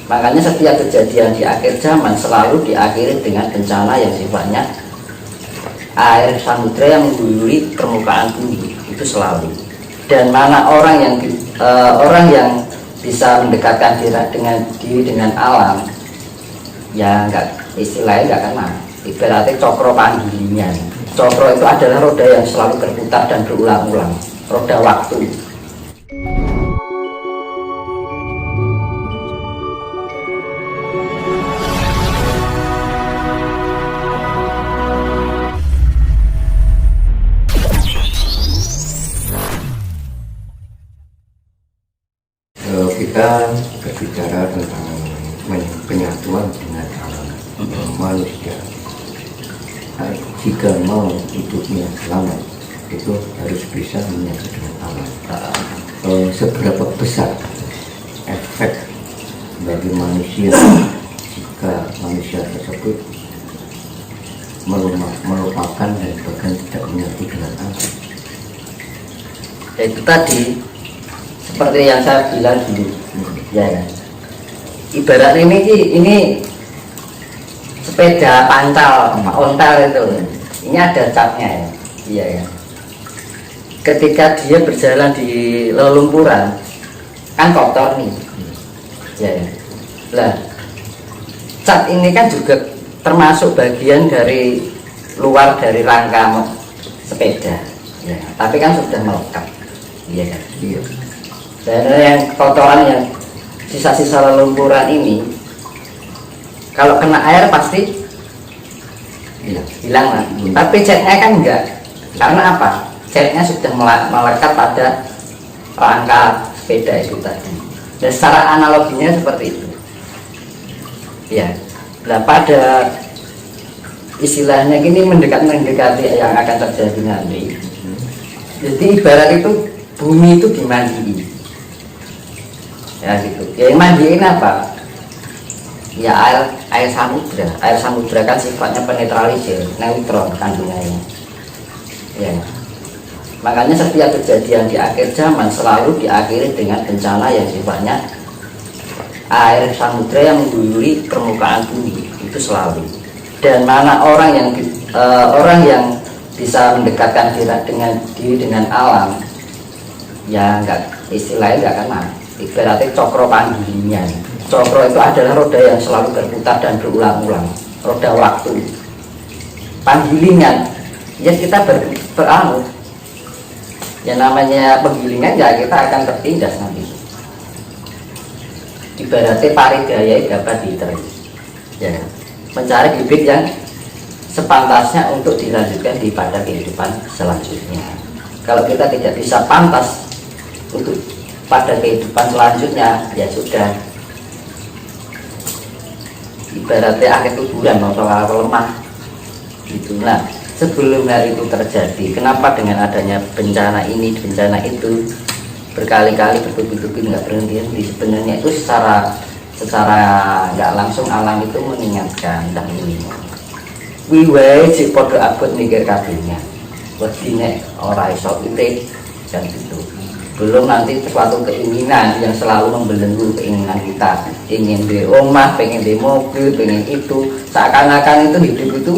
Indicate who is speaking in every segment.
Speaker 1: Makanya setiap kejadian di akhir zaman selalu diakhiri dengan bencana yang sifatnya air samudra yang mengguyuri permukaan bumi, itu selalu. Dan mana orang yang bisa mendekatkan diri dengan alam, ya enggak, istilahnya enggak kena. Ibaratnya cokro panggilingan. Cokro itu adalah roda yang selalu berputar dan berulang-ulang, roda waktu.
Speaker 2: Kita berbicara tentang penyatuan dengan alam manusia. Jika mau hidupnya selamat, itu harus bisa menyatu dengan alam. Seberapa besar efek bagi manusia jika manusia tersebut melupakan dan bahkan tidak menyatu dengan alam?
Speaker 1: Itu tadi seperti yang saya bilang dulu, ya kan. Ibarat ini sepeda pancal, ontel itu, ini ada catnya ya, iya ya. Ketika dia berjalan di lelumpuran, kan kotor nih, ya ya. Lah, cat ini kan juga termasuk bagian dari luar dari rangka sepeda, ya. Tapi kan sudah melekat, iya kan. Iya. Dan yang kotoran yang sisa-sisa lelumpuran ini, kalau kena air pasti hilang lah. Tapi catnya kan enggak. Karena apa? Catnya sudah melekat pada rangka sepeda itu tadi. Dan secara analoginya seperti itu. Ya. Nah, pada istilahnya gini mendekati yang akan terjadi nanti. Jadi ibarat itu bumi itu dimandiin. Ya gitu. Ya yang mandiin apa? Ya air samudra. Air samudra kan sifatnya penetralisir, neutron kandungannya. Ya. Makanya setiap kejadian di akhir zaman selalu diakhiri dengan bencana yang sifatnya air samudra yang mengguyuri permukaan bumi, itu selalu. Dan mana orang yang bisa mendekatkan diri dengan alam, ya enggak, istilahnya enggak kena. Ibaratnya cokro panggilingan. Cokro itu adalah roda yang selalu berputar dan berulang-ulang, roda waktu. Panggilingan, ya kita beranut. Ya namanya penggilingan, ya kita akan tertindas nanti. Ibaratnya paridaya dapat diterima. Ya, mencari bibit yang sepantasnya untuk dilanjutkan pada kehidupan selanjutnya. Kalau kita tidak bisa pantas untuk pada kehidupan selanjutnya, ya sudah, ibaratnya akhir kuburan atau lemah gitu. Nah, sebelum hal itu terjadi, kenapa dengan adanya bencana ini, bencana itu berkali-kali bertubi-tubi nggak berhenti? Sebenarnya itu secara nggak langsung alam itu mengingatkan dan ini wiwai si podo abot mikir kabinnya buat dine ora iso urip dan gitu. Belum nanti suatu keinginan yang selalu membelenggu keinginan kita, ingin di rumah, pengen di mobil, pengen itu, seakan-akan itu hidup itu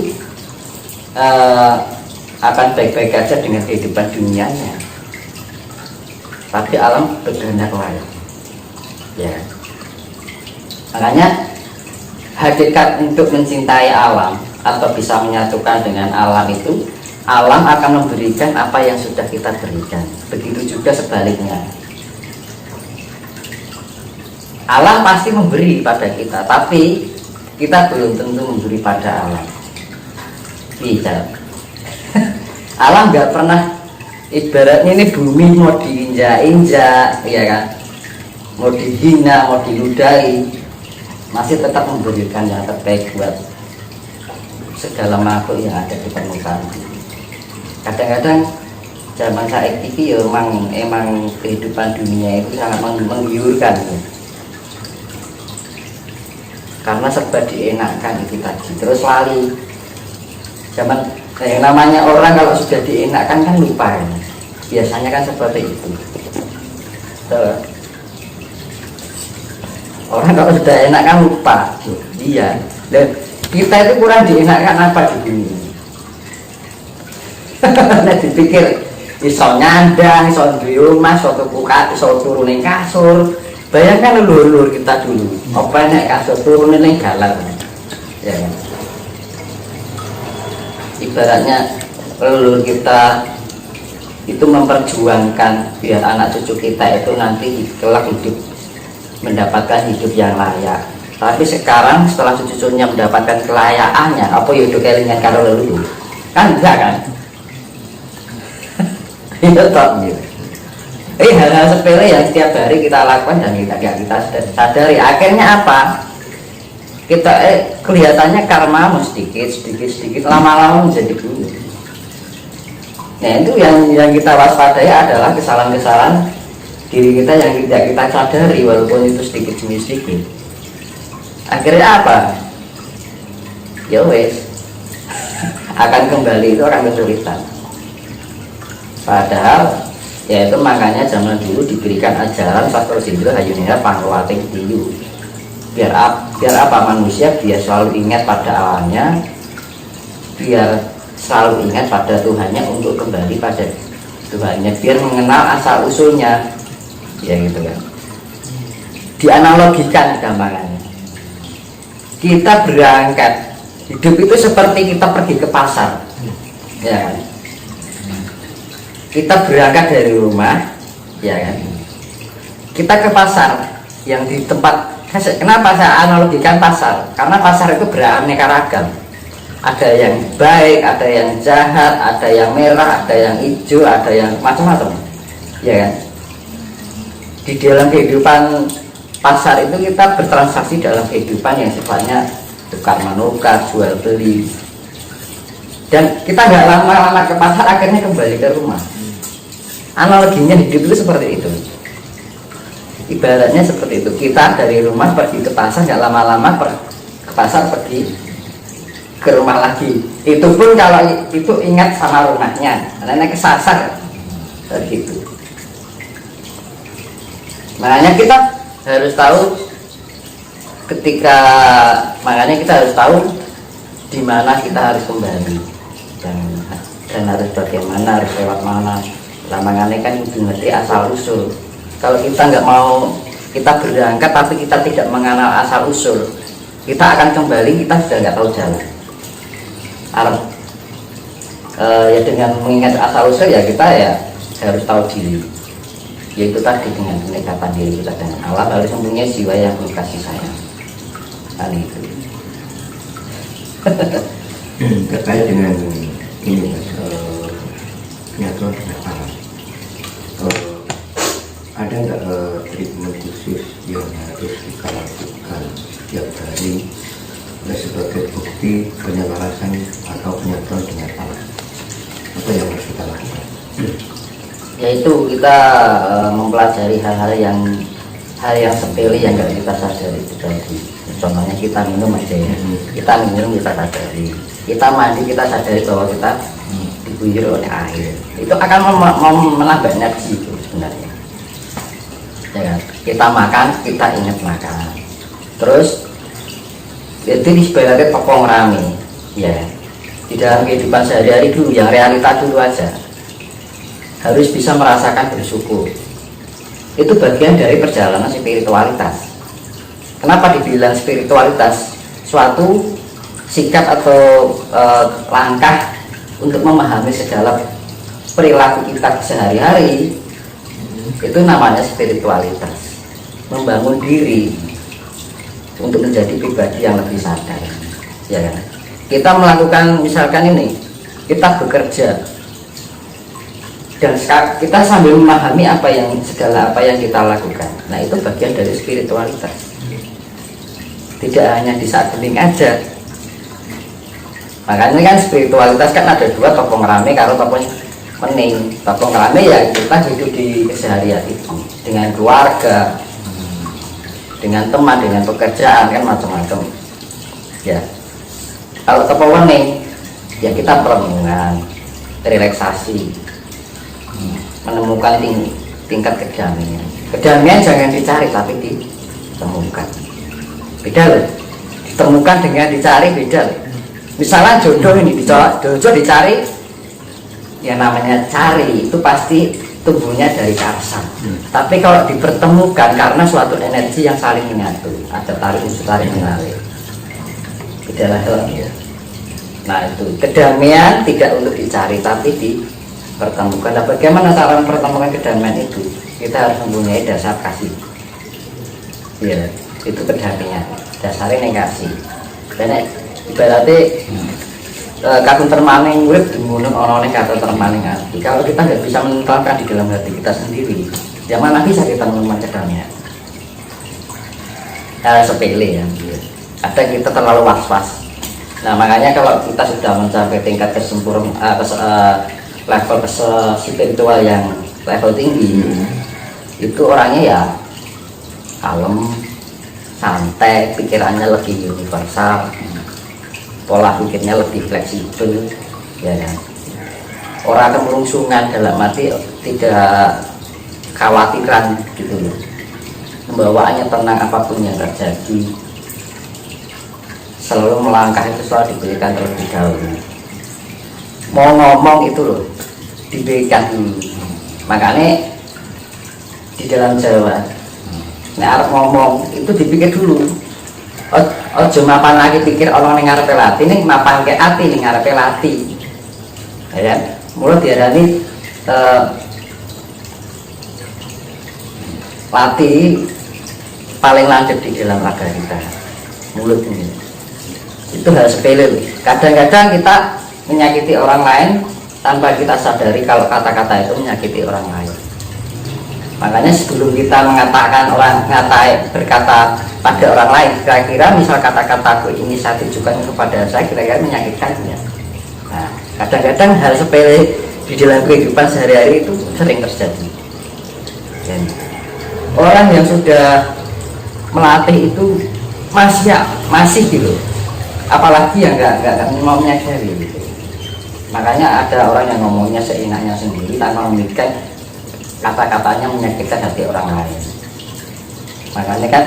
Speaker 1: akan baik-baik aja dengan kehidupan dunianya. Tapi alam berkehendak lain, ya. Makanya hakikat untuk mencintai alam atau bisa menyatukan dengan alam itu, alam akan memberikan apa yang sudah kita berikan. Begitu juga sebaliknya. Alam pasti memberi pada kita, tapi kita belum tentu memberi pada alam. Bisa. Alam nggak pernah, ibaratnya ini bumi mau diinjak-injak, ya kan? Mau dihina, mau diludahi, masih tetap memberikan yang terbaik buat segala makhluk yang ada di permukaan. Kadang-kadang zaman saat ini ya emang kehidupan dunia itu sangat menggiurkan ya. Karena serba dienakkan itu tadi, terus lali zaman yang namanya orang kalau sudah dienakkan kan lupa ya. Biasanya kan seperti itu. Orang kalau sudah enak kan lupa. Iya. Dan kita itu kurang dienakkan apa di dunia ini? Nah dipikir iso nyandang, iso duwe omah, iso tuku iso turu ning kasur. Bayangkan leluhur kita dulu, apa nek kasur turun ning galan. Ya kan? Ibaratnya leluhur kita itu memperjuangkan biar anak cucu kita itu nanti kelak hidup mendapatkan hidup yang layak. Tapi sekarang setelah cucu-cucunya mendapatkan kelayakannya, apa ya udah kelingan karo leluhur? Kan enggak kan? Itu top gitu. Hal-hal sepele yang setiap hari kita lakukan dan kita sadari. Akhirnya apa? Kita kelihatannya karma sedikit, lama-lama menjadi guru. Nah itu yang kita waspadai adalah kesalahan-kesalahan diri kita yang tidak kita sadari, walaupun itu sedikit demi sedikit. Akhirnya apa? Ya wes, akan kembali itu orang kesulitan. Padahal ya itu makanya zaman dulu diberikan ajaran Sastra Sindro Hayunira Pangluwating Tiyu. Biar apa manusia biar selalu ingat pada alamnya, biar selalu ingat pada Tuhannya untuk kembali pada Tuhannya, biar mengenal asal usulnya, ya gitu kan. Dianalogikan gambarannya, kita berangkat hidup itu seperti kita pergi ke pasar, ya kan. Kita berangkat dari rumah, ya kan. Kita ke pasar yang di tempat. Kenapa saya analogikan pasar? Karena pasar itu beraneka ragam. Ada yang baik, ada yang jahat, ada yang merah, ada yang hijau, ada yang macam-macam, ya kan. Di dalam kehidupan pasar itu kita bertransaksi dalam kehidupan yang sifatnya tukar menukar, jual beli. Dan kita nggak lama-lama ke pasar, akhirnya kembali ke rumah. Analoginya hidup itu seperti itu. Ibaratnya seperti itu. Kita dari rumah pergi ke pasar, nggak lama-lama ke pasar pergi ke rumah lagi. Itu pun kalau itu ingat sama rumahnya, karena kesasar begitu. Makanya kita harus tahu makanya kita harus tahu di mana kita harus kembali dan harus bagaimana, harus lewat mana. Makanya kan ngerti asal usul. Kalau kita nggak mau, kita berangkat tapi kita tidak mengenal asal usul, kita akan kembali, kita sudah nggak tahu jalan. Ya dengan mengingat asal usul ya kita ya harus tahu diri, yaitu tadi dengan pendekatan diri kita dengan alam, harus mempunyai jiwa yang penuh kasih sayang. Kan itu.
Speaker 2: Terkait dengan ini mas, penyatuan dengan alam. Ada nggak treatment khusus yang harus kita lakukan setiap hari sebagai bukti penyelarasan atau penyatuan dengan alam? Apa yang harus kita lakukan?
Speaker 1: Yaitu kita mempelajari hal-hal yang sepele yang nggak kita sadari itu tadi. Contohnya kita minum aja ya, kita minum kita sadari, kita mandi kita sadari bahwa kita diguyur oleh air. Itu akan menambah energi itu sebenarnya. Ya kan? Kita makan, kita ingat makan. Terus itu sebagai topong rame, ya. Di dalam kehidupan sehari-hari dulu, yang realita dulu aja, harus bisa merasakan bersyukur. Itu bagian dari perjalanan spiritualitas. Kenapa dibilang spiritualitas? Suatu sikap atau langkah untuk memahami segala perilaku kita sehari-hari. Itu namanya spiritualitas, membangun diri untuk menjadi pribadi yang lebih sadar, ya kan? Kita melakukan misalkan ini, kita bekerja dan kita sambil memahami segala apa yang kita lakukan. Nah itu bagian dari spiritualitas. Tidak hanya di saat hening aja. Makanya kan spiritualitas kan ada dua, topong rame karo topong mening. Topong rame ya kita hidup di keseharian itu dengan keluarga, dengan teman, dengan pekerjaan kan macam-macam. Ya. Kalau topong mening ya kita perenungan, relaksasi, menemukan tingkat kedamaian. Kedamaian jangan dicari tapi ditemukan. Beda loh, ditemukan dengan dicari beda loh. Misalnya jodoh ini jodoh dicari, yang namanya cari itu pasti tumbuhnya dari kearsan. Tapi kalau dipertemukan karena suatu energi yang saling menyatu, ada tarik unsur tarik menarik. Beda lah ya. Nah itu kedamaian tidak untuk dicari tapi dipertemukan. Nah, bagaimana cara mempertemukan kedamaian itu? Kita harus mempunyai dasar kasih. Ya, itu kedamaian. Dasarnya kasih. Karena ibaratnya kata termaning urip dimunung ana ning kata termaning hati. Kalau kita nggak bisa menentukan di dalam hati kita sendiri, ya mana bisa kita menemukan kedamaian? Sepele ya. Ada kita terlalu was-was. Nah makanya kalau kita sudah mencapai tingkat kesempurnaan level spiritual yang level tinggi, itu orangnya ya kalem, santai, pikirannya lebih universal, pola pikirnya lebih fleksibel, ya kan. Orang kemerungsungan dalam arti tidak khawatiran gitu loh, pembawaannya tenang apapun yang terjadi, selalu melangkah itu selalu diberikan terlebih dahulu. Mau ngomong itu loh diberikan dulu. Makanya di dalam Jawa, nah ngomong itu dipikir dulu. Ojo mapan lagi pikir orang yang ngarepe lati, nih mapan ke ati nih ngarepe lati, ya kan? Mulai diarani lati paling lanjut di dalam raga kita, mulut ini. Itu hal sepele. Kadang-kadang kita menyakiti orang lain tanpa kita sadari kalau kata-kata itu menyakiti orang lain. Makanya sebelum kita mengatakan berkata pada orang lain, kira-kira misal kata-kataku ini saya tujukan kepada saya, kira-kira menyakitkannya. Nah, kadang-kadang hal sepele di dalam kehidupan sehari-hari itu sering terjadi. Dan orang yang sudah melatih itu masih gitu, apalagi yang nggak mau menyadari gitu. Makanya ada orang yang ngomongnya seenaknya sendiri tanpa memikirkan kata-katanya menyakitkan hati orang lain. Makanya kan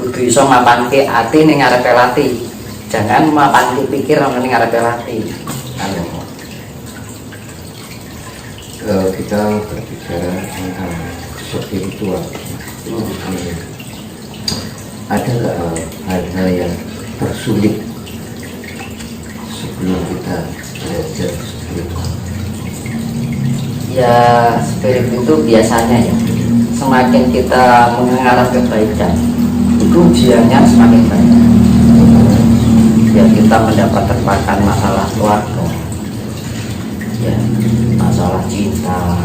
Speaker 1: kudu iso mapanke ati ning ngarepe lati, jangan mapanke pikir ning ngarepe lati.
Speaker 2: Kita berbicara tentang spiritual, ada hal-hal yang tersulit sebelum kita belajar spiritual?
Speaker 1: Ya spirit itu biasanya ya, semakin kita mengarah kebaikan itu ujiannya semakin banyak. Ya kita mendapat terpakan masalah keluarga, ya masalah cinta,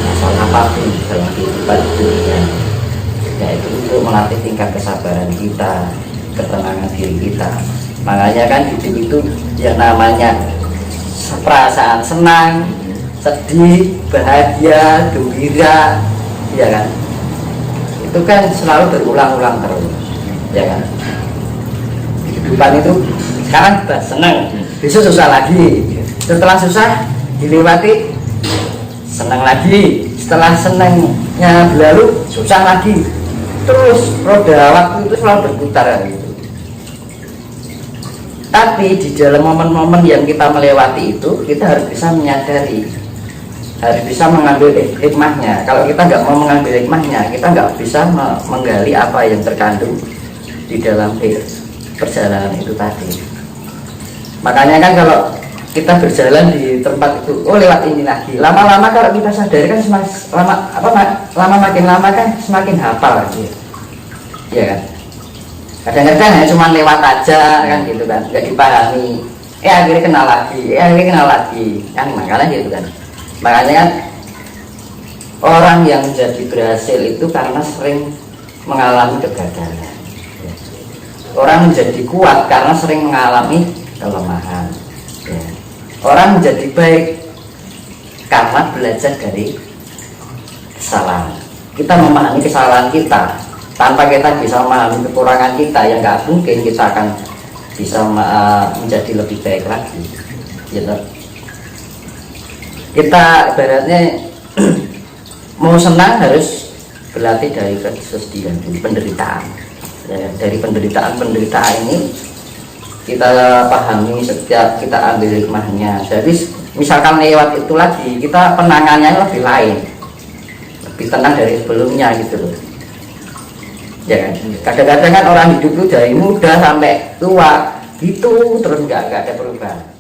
Speaker 1: masalah apapun dalam kehidupan dunia, yaitu untuk melatih tingkat kesabaran kita, ketenangan diri kita. Makanya kan hidup itu yang namanya perasaan senang, sedih, bahagia, gembira, ya kan? Itu kan selalu berulang-ulang terus, ya kan? Kehidupan itu sekarang sudah senang, besok susah lagi. Setelah susah dilewati, senang lagi. Setelah senangnya berlalu, susah lagi. Terus roda waktu itu selalu berputar gitu. Tapi di dalam momen-momen yang kita melewati itu, kita harus bisa menyadari, harus bisa mengambil hikmahnya. Kalau kita nggak mau mengambil hikmahnya, kita nggak bisa menggali apa yang terkandung di dalam perjalanan itu tadi. Makanya kan kalau kita berjalan di tempat itu, oh lewat ini lagi, lama-lama kalau kita sadari kan lama makin lama kan semakin hafal lagi, ya kan? Kadang-kadang hanya cuma lewat aja kan gitu kan, nggak dipahami, akhirnya kenal lagi kan, makanya gitu kan. Makanya kan orang yang menjadi berhasil itu karena sering mengalami kegagalan. Orang menjadi kuat karena sering mengalami kelemahan. Orang menjadi baik karena belajar dari kesalahan. Kita memahami kesalahan kita, tanpa kita bisa memahami kekurangan kita, yang nggak mungkin kita akan bisa menjadi lebih baik lagi. Gitu. Kita ibaratnya mau senang harus berlatih dari kesedihan, penderitaan. Ya, dari penderitaan ini kita pahami, setiap kita ambil hikmahnya. Jadi misalkan lewat itu lagi, kita penanganannya lebih lain, lebih tenang dari sebelumnya gitu loh. Ya kan? Kadang-kadang kan orang hidup itu dari muda sampai tua gitu terus nggak ada perubahan.